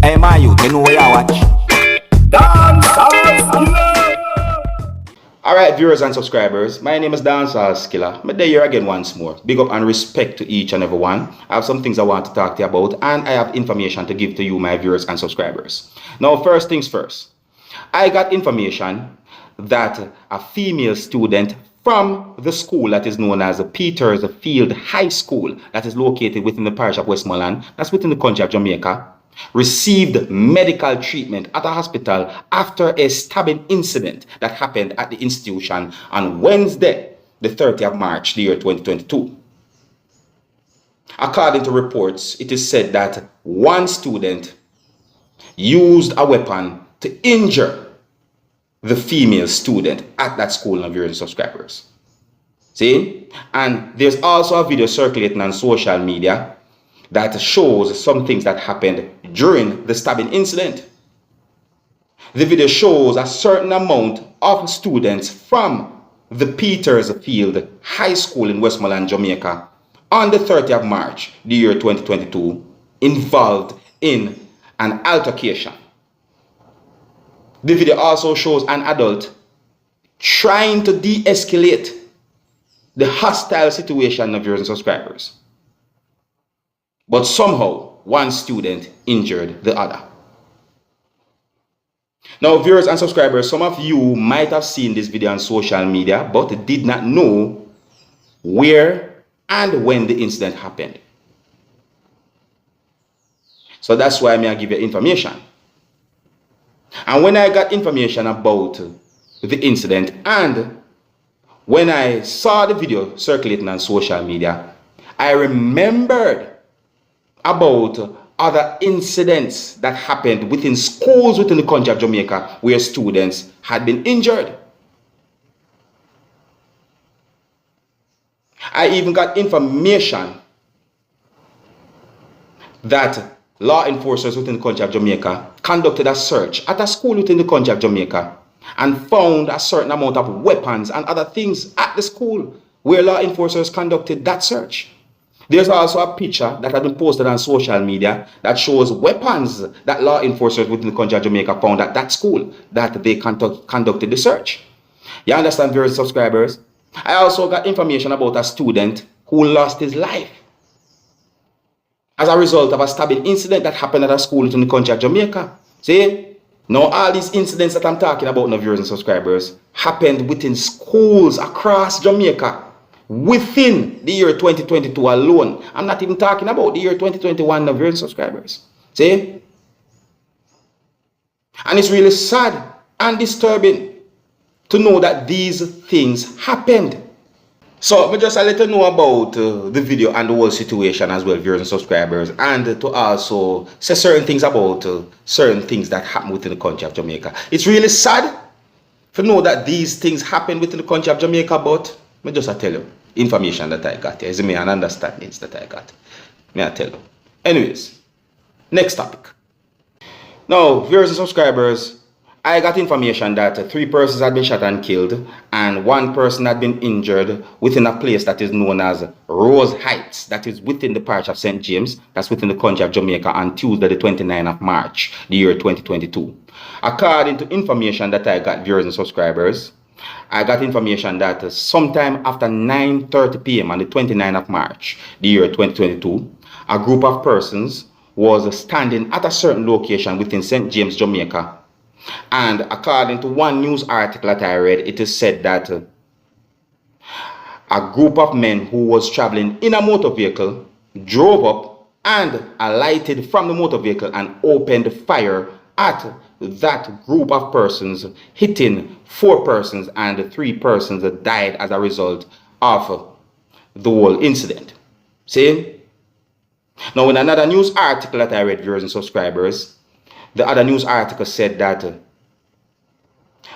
Hey man, you know where you watch. Dancehall skilla. Alright, viewers and subscribers, my name is Dancehall Skilla. I'm here again once more. Big up and respect to each and every one. I have some things I want to talk to you about, and I have information to give to you, my viewers and subscribers. Now, first things first. I got information that a female student from the school that is known as Peters Field High School, that is located within the parish of Westmoreland, that's within the country of Jamaica, received medical treatment at a hospital after a stabbing incident that happened at the institution on Wednesday, the 30th of March, the year 2022. According to reports, it is said that one student used a weapon to injure the female student at that school, of viewers and subscribers. See? And there's also a video circulating on social media that shows some things that happened during the stabbing incident. The video shows a certain amount of students from the Peters Field High School in Westmoreland, Jamaica, on the 30th of March, the year 2022, involved in an altercation. The video also shows an adult trying to de-escalate the hostile situation, of viewers and subscribers. But somehow, one student injured the other. Now, viewers and subscribers, some of you might have seen this video on social media, but did not know where and when the incident happened. So that's why I give you information. And when I got information about the incident, and when I saw the video circulating on social media, I remembered about other incidents that happened within schools within the country of Jamaica where students had been injured. I even got information that law enforcers within the country of Jamaica conducted a search at a school within the country of Jamaica and found a certain amount of weapons and other things at the school where law enforcers conducted that search. There's also a picture that has been posted on social media that shows weapons that law enforcers within the country of Jamaica found at that school that they conducted the search. You understand, viewers and subscribers? I also got information about a student who lost his life as a result of a stabbing incident that happened at a school within the country of Jamaica. See? Now, all these incidents that I'm talking about, now, viewers and subscribers, happened within schools across Jamaica within the year 2022 alone. I'm not even talking about the year 2021, now, viewers and subscribers. See? And it's really sad and disturbing to know that these things happened. So, just a let you know about the video and the whole situation as well, viewers and subscribers, and to also say certain things about certain things that happen within the country of Jamaica. It's really sad to know that these things happen within the country of Jamaica, but I just tell you information that I got here, is me and understandings that I got. May I tell you. Anyways, next topic. Now, viewers and subscribers, I got information that 3 persons had been shot and killed, and 1 person had been injured within a place that is known as Rose Heights, that is within the parish of St. James, that's within the country of Jamaica, on Tuesday the 29th of March, the year 2022. According to information that I got, viewers and subscribers, I got information that sometime after 9:30 p.m. on the 29th of March, the year 2022, a group of persons was standing at a certain location within St. James, Jamaica. And according to one news article that I read, it is said that a group of men who was traveling in a motor vehicle drove up and alighted from the motor vehicle and opened fire at that group of persons, hitting 4 persons, and 3 persons died as a result of the whole incident. See? Now, in another news article that I read, viewers and subscribers, the other news article said that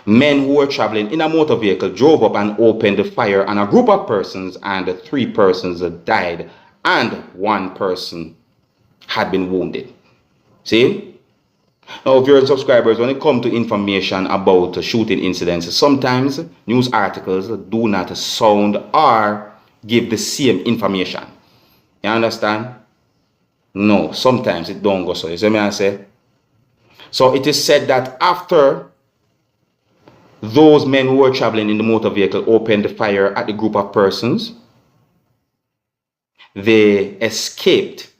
men who were traveling in a motor vehicle drove up and opened fire on a group of persons, and 3 persons died and 1 person had been wounded. See? Now, viewers and subscribers, when it comes to information about shooting incidents, sometimes news articles do not sound or give the same information. You understand? No, sometimes it don't go so. You see me I say? So it is said that after those men who were traveling in the motor vehicle opened fire at the group of persons, they escaped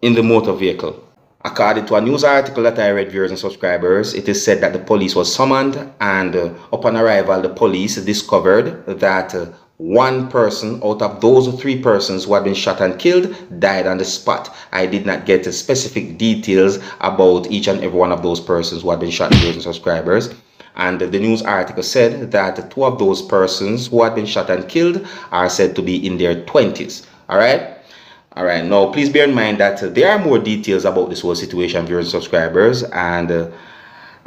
in the motor vehicle. According to a news article that I read, viewers and subscribers, it is said that the police was summoned, and upon arrival, the police discovered that one person out of those 3 persons who had been shot and killed died on the spot. I did not get specific details about each and every one of those persons who had been shot, viewers and subscribers. And the news article said that 2 of those persons who had been shot and killed are said to be in their 20s. All right, now please bear in mind that there are more details about this whole situation, viewers and subscribers, and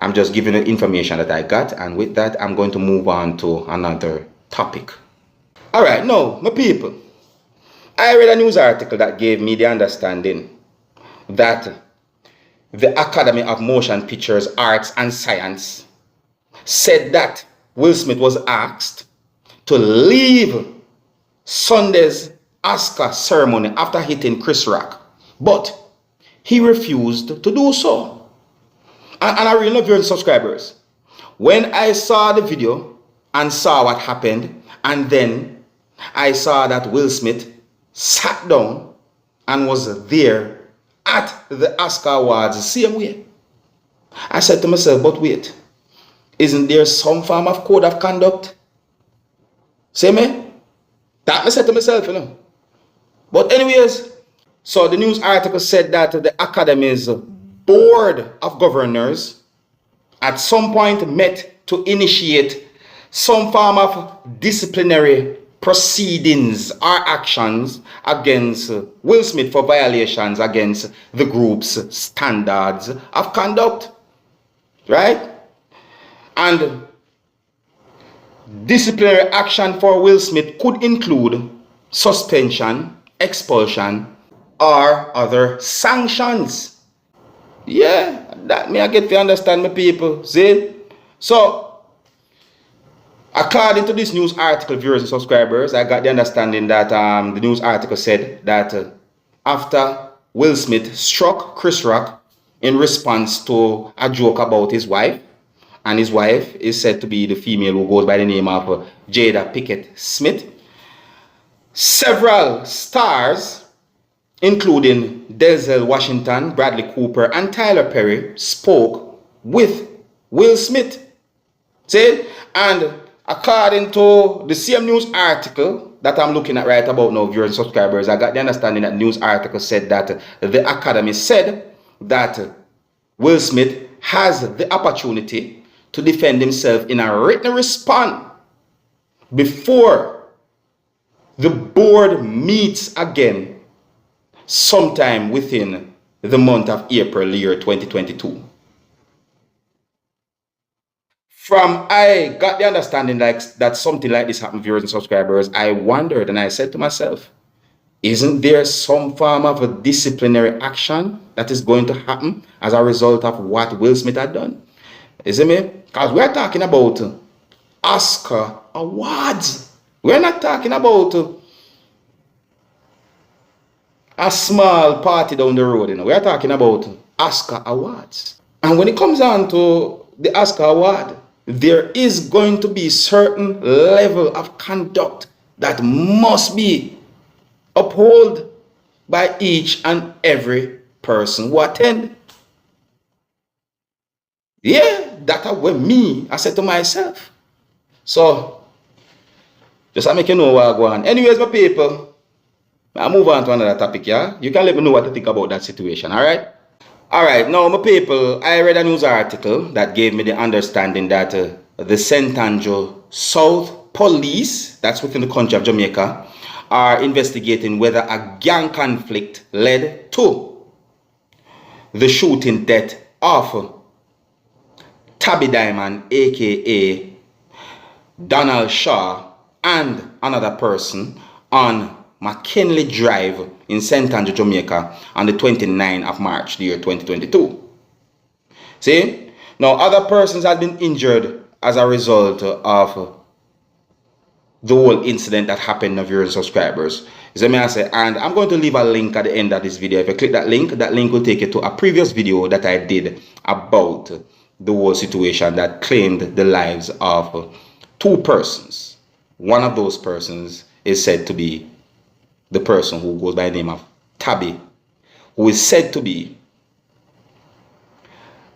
I'm just giving the information that I got, and with that I'm going to move on to another topic. All right, now my people, I read a news article that gave me the understanding that the Academy of Motion Pictures Arts and Science said that Will Smith was asked to leave Sunday's Oscar ceremony after hitting Chris Rock, but he refused to do so. And I really love your subscribers. When I saw the video and saw what happened, and then I saw that Will Smith sat down and was there at the Oscar Awards the same way, I said to myself, but wait, isn't there some form of code of conduct? See me? That I said to myself, you know. But anyways, so the news article said that the Academy's Board of Governors at some point met to initiate some form of disciplinary proceedings or actions against Will Smith for violations against the group's standards of conduct, right? And disciplinary action for Will Smith could include suspension, expulsion, or other sanctions. Yeah, that me I get to understand my people. See? So, according to this news article, viewers and subscribers, I got the understanding that the news article said that after Will Smith struck Chris Rock in response to a joke about his wife, and his wife is said to be the female who goes by the name of Jada Pinkett Smith, several stars, including Denzel Washington, Bradley Cooper, and Tyler Perry, spoke with Will Smith. See? And according to the same news article that I'm looking at right about now, viewers and subscribers, I got the understanding that news article said that the Academy said that Will Smith has the opportunity to defend himself in a written response before the board meets again sometime within the month of April year 2022. From I got the understanding that something like this happened, viewers and subscribers, I wondered and I said to myself, isn't there some form of a disciplinary action that is going to happen as a result of what Will Smith had done? Isn't it? Because we're talking about Oscar awards. We're not talking about a small party down the road. You know, we're talking about Oscar awards. And when it comes down to the Oscar award, there is going to be certain level of conduct that must be upheld by each and every person who attend. Yeah, that's what me, I said to myself. So, just to make you know what I go on. Anyways, my people, I'll move on to another topic, yeah? You can let me know what you think about that situation, alright? Alright, now my people, I read a news article that gave me the understanding that the St. Andrew South Police, that's within the country of Jamaica, are investigating whether a gang conflict led to the shooting death of Tabby Diamond, aka Donald Shaw, and another person on McKinley Drive in St. Andrew, Jamaica on the 29th of March, the year 2022. See? Now, other persons had been injured as a result of the whole incident that happened of viewers and subscribers. So me I say, and I'm going to leave a link at the end of this video. If you click that link will take you to a previous video that I did about the whole situation that claimed the lives of 2 persons. One of those persons is said to be the person who goes by the name of Tabby, who is said to be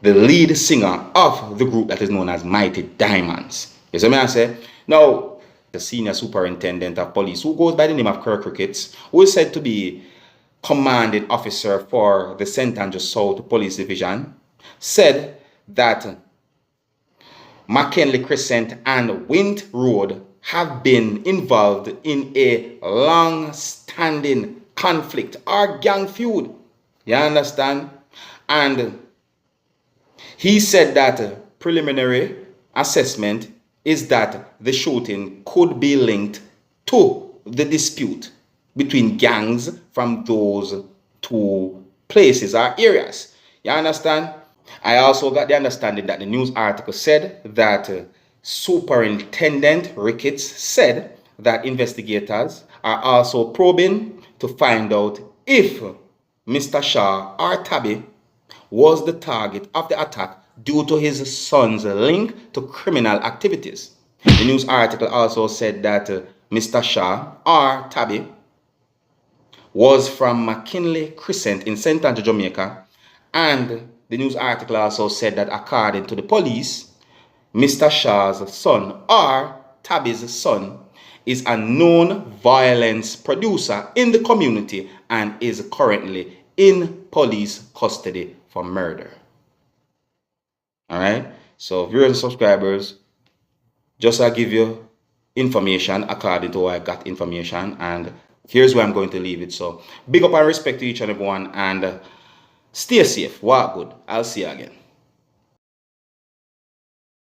the lead singer of the group that is known as Mighty Diamonds. You see me I say? Now, the senior superintendent of police, who goes by the name of Kirk Ricketts, who is said to be commanding officer for the St. Andrews South Police Division, said that McKinley Crescent and Wint Road have been involved in a long-standing conflict or gang feud. You understand? And he said that preliminary assessment is that the shooting could be linked to the dispute between gangs from those 2 places or areas. You understand? I also got the understanding that the news article said that Superintendent Ricketts said that investigators are also probing to find out if Mr. Shaw or Tabby was the target of the attack due to his son's link to criminal activities. The news article also said that Mr. Shaw or Tabby was from McKinley Crescent in St. Andrew, Jamaica, and the news article also said that according to the police, Mr. Shaw's son or Tabby's son is a known violence producer in the community and is currently in police custody for murder. Alright, so viewers and subscribers, just I give you information according to how I got information, and here's where I'm going to leave it. So big up and respect to each and everyone, and stay safe, walk good. I'll see you again.